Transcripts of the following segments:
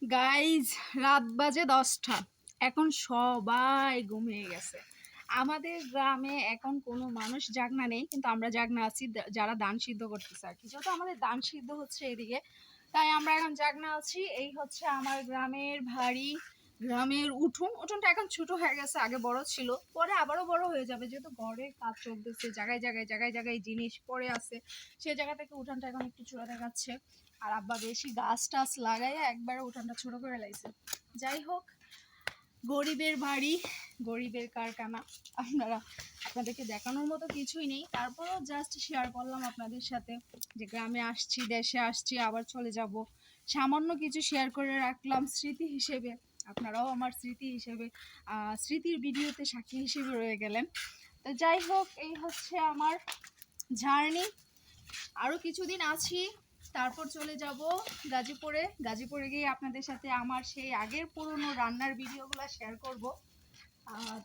Guys, রাত বাজে 10টা। এখন সবাই ঘুমিয়ে গেছে। আমাদের গ্রামে এখন কোনো মানুষ জাগনা নেই, কিন্তু আমরা জাগনা আছি যারা ধান সিদ্ধ করতেছে আর কি। যেহেতু আমাদের ধান সিদ্ধ হচ্ছে এদিকে, তাই আমরা এখন জাগনা আছি। এই হচ্ছে আমার গ্রামের বাড়ি, গ্রামের উঠোনটা এখন ছোট হয়ে গেছে, আগে বড় ছিল, পরে আবারও বড় হয়ে যাবে, যেহেতু ঘরের কাজ চলতেছে, জায়গায় জিনিস পড়ে আছে, সেই জায়গা থেকে উঠানটা এখন একটু ছোট দেখাচ্ছে। আর আব্বা বেশি গাছ টাছ লাগাইয়া একবারে উঠানটা ছোট করে লাইছে। যাই হোক, গরিবের বাড়ি, গরিবের কারখানা। আপনাদেরকে দেখানোর মতো কিছুই নেই, তারপরেও জাস্ট শেয়ার করলাম আপনাদের সাথে যে গ্রামে আসছি, দেশে আসছি, আবার চলে যাব, সামান্য কিছু শেয়ার করে রাখলাম স্মৃতি হিসেবে। আপনারাও আমার স্মৃতি হিসেবে, স্মৃতির ভিডিওতে সাক্ষী হিসেবে রয়ে গেলেন। তো যাই হোক, এই হচ্ছে আমার জার্নি। আরও কিছুদিন আছি, তারপর চলে যাব গাজীপুরে গিয়ে আপনাদের সাথে আমার সেই আগের পুরনো রান্নার ভিডিওগুলো শেয়ার করব।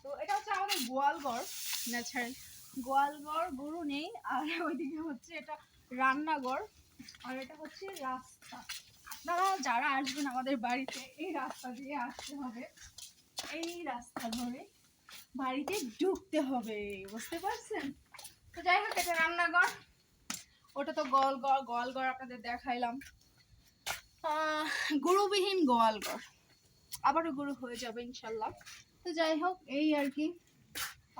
তো এটা হচ্ছে আমাদের গোয়ালঘর, ন্যাচারাল গোয়ালঘর, গরু নেই। আর ওইদিকে হচ্ছে এটা রান্নাঘর, আর এটা হচ্ছে রাস্তা। আপনারা যারা আসবেন আমাদের বাড়িতে, এই রাস্তা দিয়ে আসতে হবে, এই রাস্তা ধরে বাড়িতে ঢুকতে হবে, বুঝতে পারছেন? তো যাই হোক, এটা রান্নাঘর, ওটা তো গোয়ালঘর আপনাদের দেখাইলাম। গরুবিহীন গোয়ালঘর, আবারও গরু হয়ে যাবে ইনশাল্লাহ। তো যাই হোক, এই আর কি,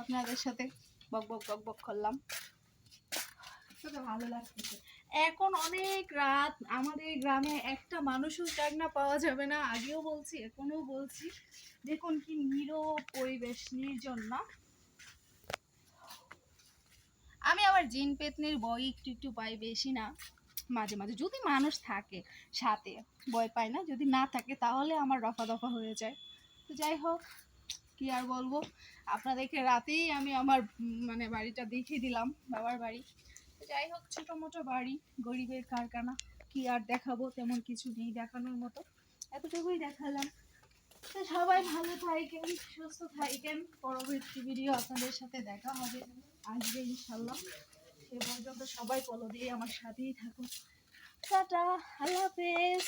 আপনাদের সাথে বক করলাম, ভালো লাগতেছে। এখন অনেক রাত, আমাদের গ্রামে একটা মানুষও জাগনা পাওয়া যাবে না, আগেও বলছি এখনো বলছি। দেখুন কি নীরব পরিবেশ, নির্জন না? আমি আবার জিন পেতনির ভয় একটু একটু পাই, বেশি না, মাঝে মাঝে যদি মানুষ থাকে সাথে ভয় পাই না, যদি না থাকে তাহলে আমার রফা দফা হয়ে যায়। তো যাই হোক, কি আর বলবো, আপনাদেরকে রাতেই আমি আমার মানে বাড়িটা দেখিয়ে দিলাম, বাবার বাড়ি। তো যাই হোক, ছোটো মোটো বাড়ি, গরিবের কারখানা, কি আর দেখাবো, তেমন কিছু নেই দেখানোর মতো, এতটুকুই দেখালাম। তো সবাই ভালো থাকেন, সুস্থ থাকেন, পরবর্তী ভিডিও আপনাদের সাথে দেখা হবে, আসবে ইনশাল্লাহ। সে পর্যন্ত সবাই ফলো দিয়ে আমার সাথেই থাকুন। টাটা, আল্লাহ হাফেজ।